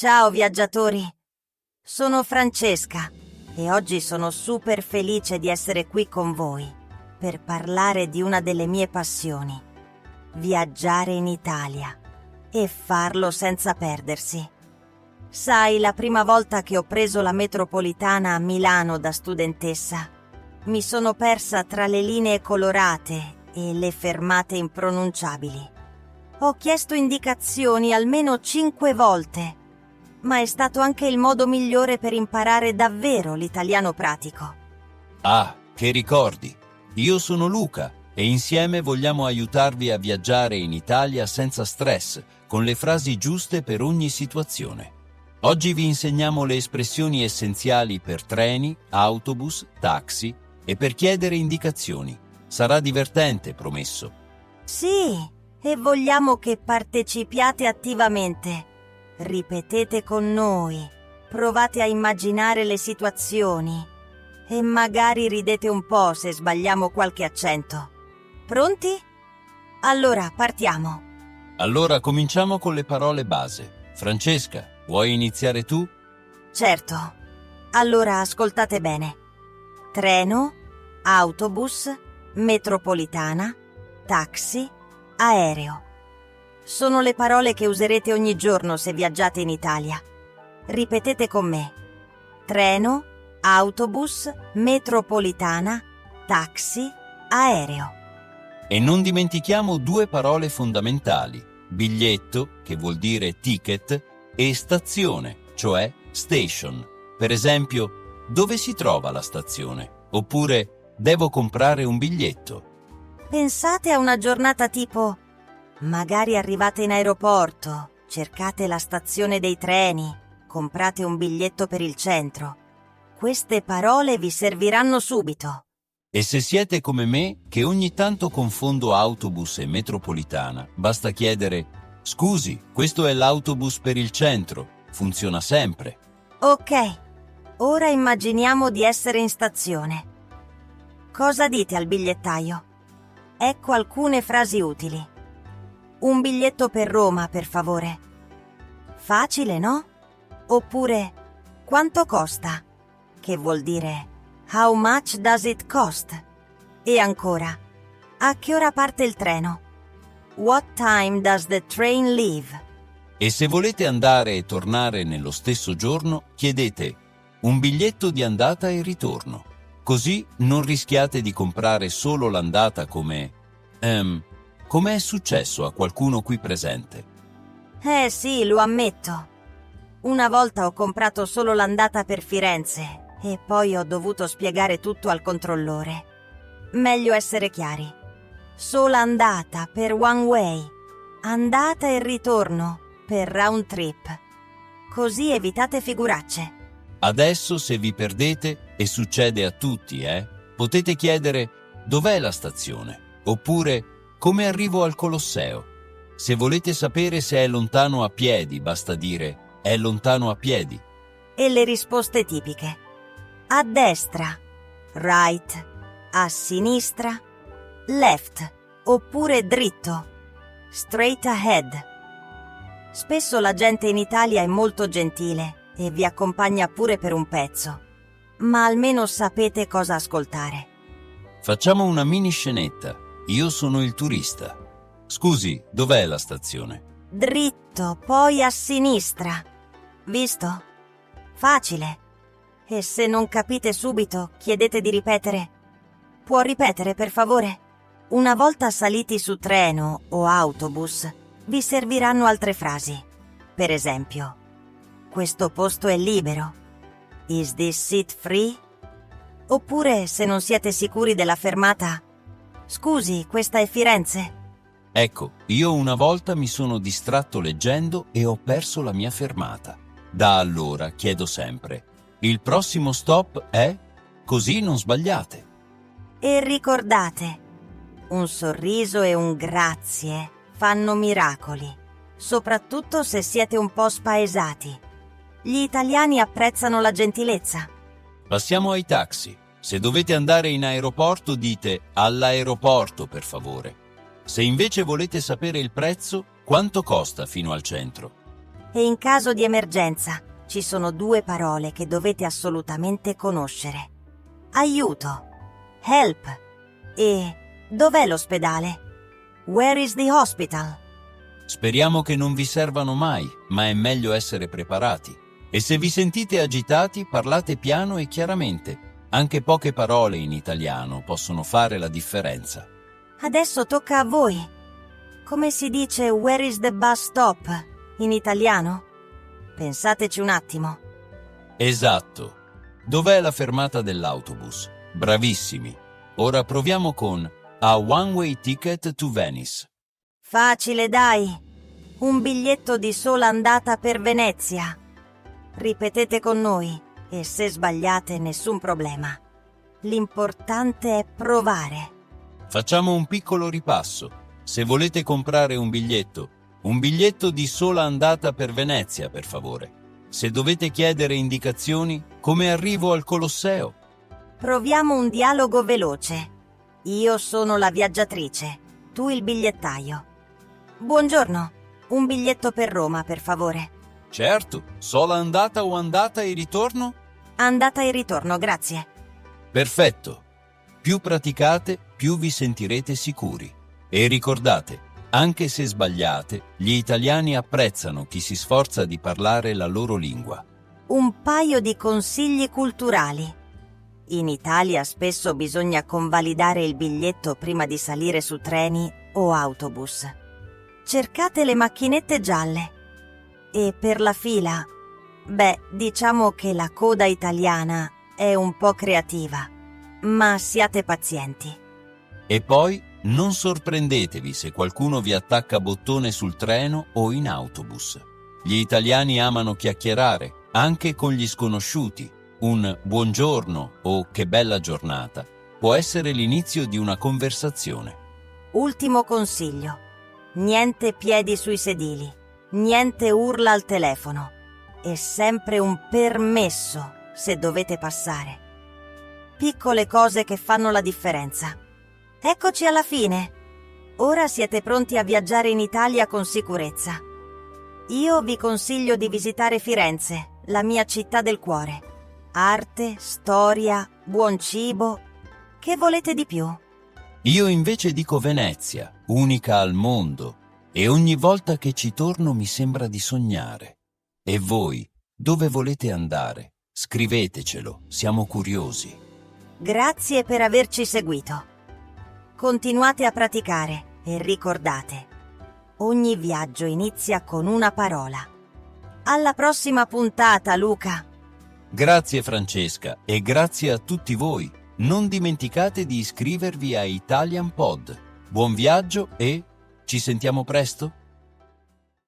Ciao viaggiatori, sono Francesca e oggi sono super felice di essere qui con voi per parlare di una delle mie passioni, viaggiare in Italia e farlo senza perdersi. Sai, la prima volta che ho preso la metropolitana a Milano da studentessa, mi sono persa tra le linee colorate e le fermate impronunciabili. Ho chiesto indicazioni almeno 5 volte, ma è stato anche il modo migliore per imparare davvero l'italiano pratico. Ah, che ricordi! Io sono Luca e insieme vogliamo aiutarvi a viaggiare in Italia senza stress, con le frasi giuste per ogni situazione. Oggi vi insegniamo le espressioni essenziali per treni, autobus, taxi e per chiedere indicazioni. Sarà divertente, promesso. Sì, e vogliamo che partecipiate attivamente. Ripetete con noi, provate a immaginare le situazioni e magari ridete un po' se sbagliamo qualche accento. Pronti? Allora, partiamo. Allora cominciamo con le parole base. Francesca, vuoi iniziare tu? Certo. Allora, ascoltate bene. Treno, autobus, metropolitana, taxi, aereo. Sono le parole che userete ogni giorno se viaggiate in Italia. Ripetete con me. Treno, autobus, metropolitana, taxi, aereo. E non dimentichiamo 2 parole fondamentali: biglietto, che vuol dire ticket, e stazione, cioè station. Per esempio, dove si trova la stazione? Oppure, devo comprare un biglietto. Pensate a una giornata tipo: magari arrivate in aeroporto, cercate la stazione dei treni, comprate un biglietto per il centro. Queste parole vi serviranno subito. E se siete come me, che ogni tanto confondo autobus e metropolitana, basta chiedere: scusi, questo è l'autobus per il centro, funziona sempre. Ok, ora immaginiamo di essere in stazione. Cosa dite al bigliettaio? Ecco alcune frasi utili. Un biglietto per Roma, per favore. Facile, no? Oppure, quanto costa? Che vuol dire, how much does it cost? E ancora, a che ora parte il treno? What time does the train leave? E se volete andare e tornare nello stesso giorno, chiedete un biglietto di andata e ritorno. Così non rischiate di comprare solo l'andata come è successo a qualcuno qui presente. Sì, lo ammetto. Una volta ho comprato solo l'andata per Firenze e poi ho dovuto spiegare tutto al controllore. Meglio essere chiari. Sola andata per one way, andata e ritorno per round trip. Così evitate figuracce. Adesso, se vi perdete, e succede a tutti, potete chiedere dov'è la stazione, oppure come arrivo al Colosseo. Se volete sapere se è lontano a piedi, basta dire è lontano a piedi. E le risposte tipiche: a destra, right, a sinistra, left, oppure dritto, straight ahead. Spesso la gente in Italia è molto gentile e vi accompagna pure per un pezzo, ma almeno sapete cosa ascoltare. Facciamo una mini scenetta. Io sono il turista. Scusi, dov'è la stazione? Dritto, poi a sinistra. Visto? Facile. E se non capite subito, chiedete di ripetere. Può ripetere, per favore? Una volta saliti su treno o autobus, vi serviranno altre frasi. Per esempio, questo posto è libero. Is this seat free? Oppure, se non siete sicuri della fermata, scusi, questa è Firenze? Ecco, io una volta mi sono distratto leggendo e ho perso la mia fermata. Da allora chiedo sempre: il prossimo stop è? Così non sbagliate. E ricordate, un sorriso e un grazie fanno miracoli, soprattutto se siete un po' spaesati. Gli italiani apprezzano la gentilezza. Passiamo ai taxi. Se dovete andare in aeroporto, dite all'aeroporto, per favore. Se invece volete sapere il prezzo, quanto costa fino al centro? E in caso di emergenza ci sono 2 parole che dovete assolutamente conoscere. Aiuto, help, e dov'è l'ospedale? Where is the hospital? Speriamo che non vi servano mai, ma è meglio essere preparati. E se vi sentite agitati, parlate piano e chiaramente. Anche poche parole in italiano possono fare la differenza. Adesso tocca a voi. Come si dice where is the bus stop in italiano? Pensateci un attimo. Esatto. Dov'è la fermata dell'autobus? Bravissimi. Ora proviamo con a one-way ticket to Venice. Facile, dai. Un biglietto di sola andata per Venezia. Ripetete con noi e se sbagliate nessun problema. L'importante è provare. Facciamo un piccolo ripasso. Se volete comprare un biglietto di sola andata per Venezia, per favore. Se dovete chiedere indicazioni, come arrivo al Colosseo? Proviamo un dialogo veloce. Io sono la viaggiatrice, tu il bigliettaio. Buongiorno, un biglietto per Roma, per favore. Certo, sola andata o andata e ritorno? Andata e ritorno, grazie. Perfetto. Più praticate, più vi sentirete sicuri. E ricordate, anche se sbagliate, gli italiani apprezzano chi si sforza di parlare la loro lingua. Un paio di consigli culturali. In Italia spesso bisogna convalidare il biglietto prima di salire su treni o autobus. Cercate le macchinette gialle. E per la fila, diciamo che la coda italiana è un po' creativa, ma siate pazienti. E poi non sorprendetevi se qualcuno vi attacca bottone sul treno o in autobus. Gli italiani amano chiacchierare, anche con gli sconosciuti. Un buongiorno o che bella giornata può essere l'inizio di una conversazione. Ultimo consiglio: niente piedi sui sedili, niente urla al telefono e sempre un permesso se dovete passare. Piccole cose che fanno la differenza. Eccoci alla fine. Ora siete pronti a viaggiare in Italia con sicurezza. Io vi consiglio di visitare Firenze, la mia città del cuore. Arte, storia, buon cibo. Che volete di più? Io invece dico Venezia, unica al mondo, e ogni volta che ci torno mi sembra di sognare. E voi, dove volete andare? Scrivetecelo, siamo curiosi. Grazie per averci seguito. Continuate a praticare e ricordate, ogni viaggio inizia con una parola. Alla prossima puntata, Luca! Grazie Francesca e grazie a tutti voi. Non dimenticate di iscrivervi a Italian Pod. Buon viaggio e ci sentiamo presto?